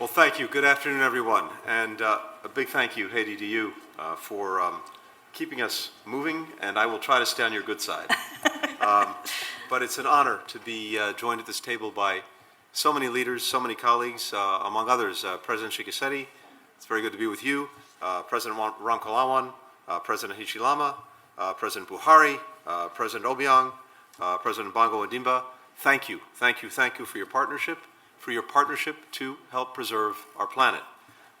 Well, thank you. Good afternoon, everyone. And a big thank you, Haiti, to you for keeping us moving, and I will try to stay on your good side. But it's an honor to be joined at this table by so many leaders, so many colleagues, among others, President Tshisekedi. It's very good to be with you, President Ramkalawan, President Hichilema, President Buhari, President Obiang, President Bongo Ondimba. Thank you for your partnership, to help preserve our planet.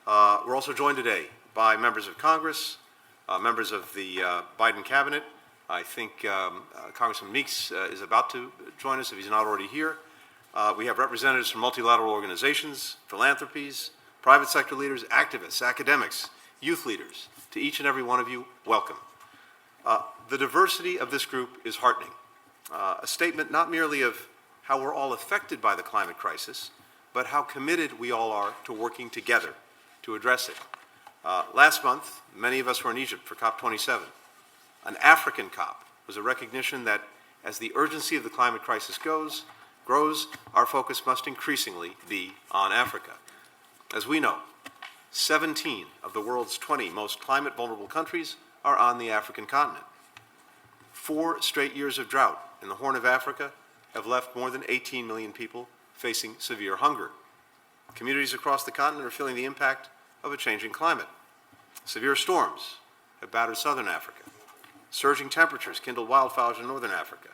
We're also joined today by members of Congress, members of the Biden cabinet. I think Congressman Meeks is about to join us if he's not already here. We have representatives from multilateral organizations, philanthropies, private sector leaders, activists, academics, youth leaders. To each and every one of you, welcome. The diversity of this group is heartening. A statement not merely of how we're all affected by the climate crisis, but how committed we all are to working together to address it. Last month, many of us were in Egypt for COP27. An African COP was a recognition that as the urgency of the climate crisis grows, our focus must increasingly be on Africa. As we know, 17 of the world's 20 most climate vulnerable countries are on the African continent. 4 straight years of drought in the Horn of Africa have left more than 18 million people facing severe hunger. Communities across the continent are feeling the impact of a changing climate. Severe storms have battered southern Africa. Surging temperatures kindle wildfires in northern Africa.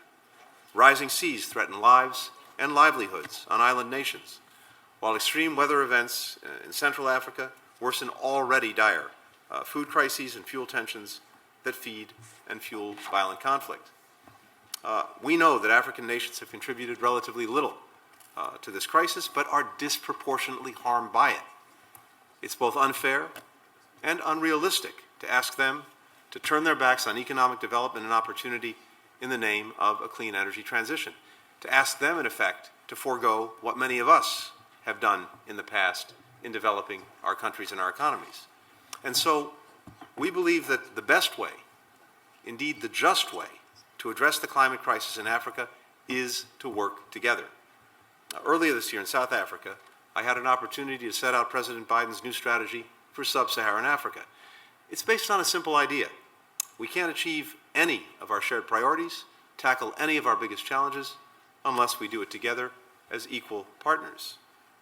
Rising seas threaten lives and livelihoods on island nations, while extreme weather events in Central Africa worsen already dire food crises and fuel tensions that feed and fuel violent conflict. We know that African nations have contributed relatively little to this crisis, but are disproportionately harmed by it. It's both unfair and unrealistic to ask them to turn their backs on economic development and opportunity in the name of a clean energy transition, to ask them, in effect, to forego what many of us have done in the past in developing our countries and our economies. And so we believe that the best way, indeed the just way, to address the climate crisis in Africa is to work together. Earlier this year in South Africa, I had an opportunity to set out President Biden's new strategy for sub-Saharan Africa. It's based on a simple idea. We can't achieve any of our shared priorities, tackle any of our biggest challenges, unless we do it together as equal partners.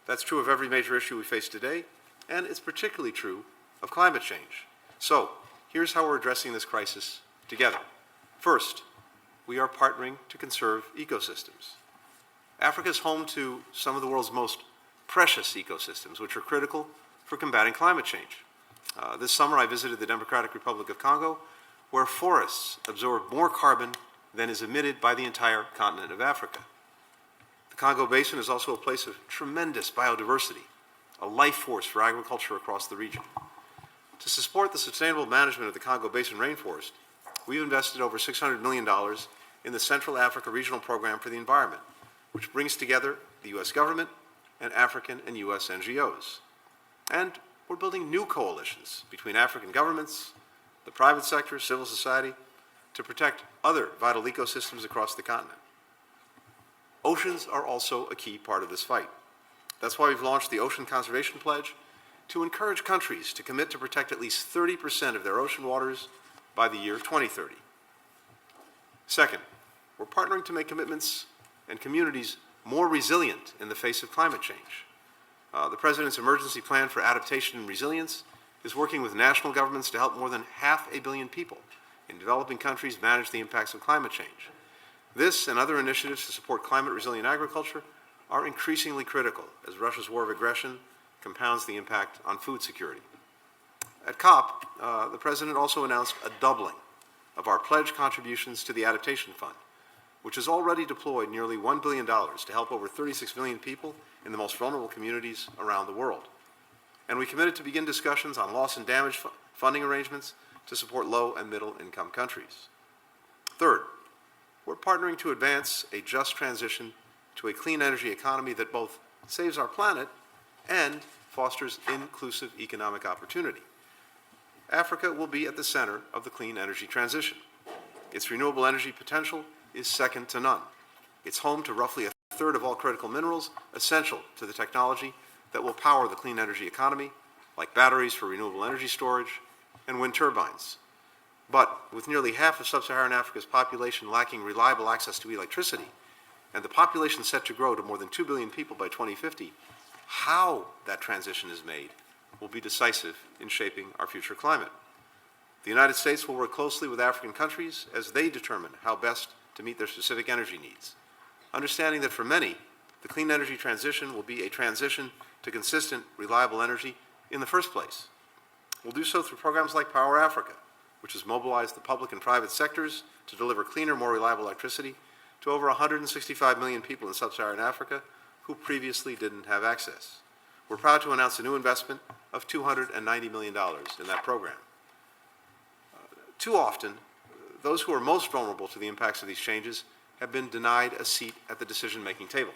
That's true of every major issue we face today, and it's particularly true of climate change. So, here's how we're addressing this crisis together. First, we are partnering to conserve ecosystems. Africa is home to some of the world's most precious ecosystems, which are critical for combating climate change. This summer, I visited the Democratic Republic of Congo, where forests absorb more carbon than is emitted by the entire continent of Africa. The Congo Basin is also a place of tremendous biodiversity, a life force for agriculture across the region. To support the sustainable management of the Congo Basin rainforest, we've invested over $600 million in the Central Africa Regional Program for the Environment, which brings together the U.S. government and African and U.S. NGOs. And we're building new coalitions between African governments, the private sector, civil society, to protect other vital ecosystems across the continent. Oceans are also a key part of this fight. That's why we've launched the Ocean Conservation Pledge to encourage countries to commit to protect at least 30% of their ocean waters by the year 2030. Second, we're partnering to make commitments and communities more resilient in the face of climate change. The President's Emergency Plan for Adaptation and Resilience is working with national governments to help more than 500 million people in developing countries manage the impacts of climate change. This and other initiatives to support climate-resilient agriculture are increasingly critical as Russia's war of aggression compounds the impact on food security. At COP, the President also announced a doubling of our pledge contributions to the Adaptation Fund, which has already deployed nearly $1 billion to help over 36 million people in the most vulnerable communities around the world. And we committed to begin discussions on loss and damage funding arrangements to support low and middle income countries. Third, we're partnering to advance a just transition to a clean energy economy that both saves our planet and fosters inclusive economic opportunity. Africa will be at the center of the clean energy transition. Its renewable energy potential is second to none. It's home to roughly a third of all critical minerals essential to the technology that will power the clean energy economy, like batteries for renewable energy storage and wind turbines. But with nearly half of sub-Saharan Africa's population lacking reliable access to electricity, and the population set to grow to more than 2 billion people by 2050, how that transition is made will be decisive in shaping our future climate. The United States will work closely with African countries as they determine how best to meet their specific energy needs, understanding that for many, the clean energy transition will be a transition to consistent, reliable energy in the first place. We'll do so through programs like Power Africa, which has mobilized the public and private sectors to deliver cleaner, more reliable electricity to over 165 million people in sub-Saharan Africa who previously didn't have access. We're proud to announce a new investment of $290 million in that program. Too often, those who are most vulnerable to the impacts of these changes have been denied a seat at the decision-making table.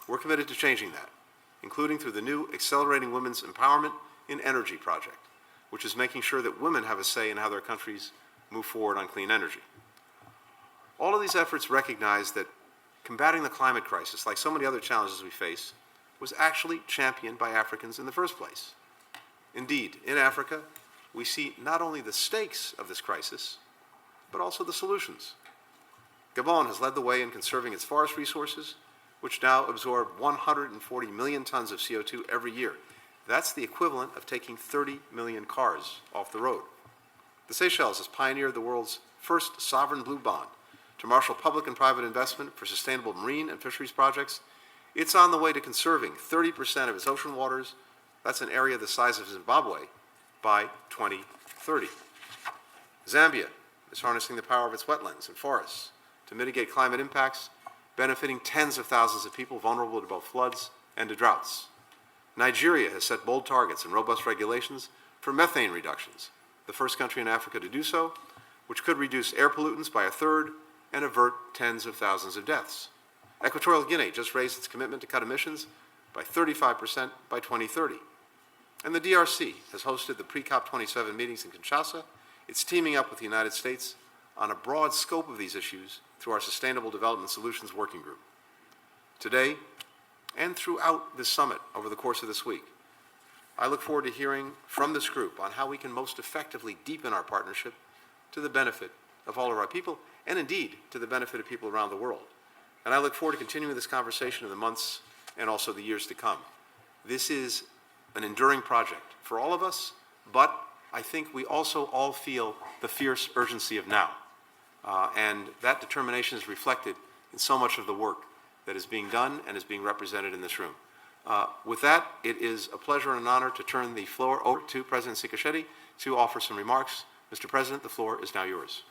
We're committed to changing that, including through the new Accelerating Women's Empowerment in Energy project, which is making sure that women have a say in how their countries move forward on clean energy. All of these efforts recognize that combating the climate crisis, like so many other challenges we face, was actually championed by Africans in the first place. Indeed, in Africa, we see not only the stakes of this crisis, but also the solutions. Gabon has led the way in conserving its forest resources, which now absorb 140 million tons of CO2 every year. That's the equivalent of taking 30 million cars off the road. The Seychelles has pioneered the world's first sovereign blue bond to marshal public and private investment for sustainable marine and fisheries projects. It's on the way to conserving 30% of its ocean waters, that's an area the size of Zimbabwe, by 2030. Zambia is harnessing the power of its wetlands and forests to mitigate climate impacts, benefiting tens of thousands of people vulnerable to both floods and to droughts. Nigeria has set bold targets and robust regulations for methane reductions, the first country in Africa to do so, which could reduce air pollutants by a third and avert tens of thousands of deaths. Equatorial Guinea just raised its commitment to cut emissions by 35% by 2030. And the DRC has hosted the pre-COP27 meetings in Kinshasa. It's teaming up with the United States on a broad scope of these issues through our Sustainable Development Solutions Working Group. Today, and throughout this summit over the course of this week, I look forward to hearing from this group on how we can most effectively deepen our partnership to the benefit of all of our people, and indeed to the benefit of people around the world. And I look forward to continuing this conversation in the months and also the years to come. This is an enduring project for all of us, but I think we also all feel the fierce urgency of now. And that determination is reflected in so much of the work that is being done and is being represented in this room. With that, it is a pleasure and an honor to turn the floor over to President Sikashedi to offer some remarks. Mr. President, the floor is now yours.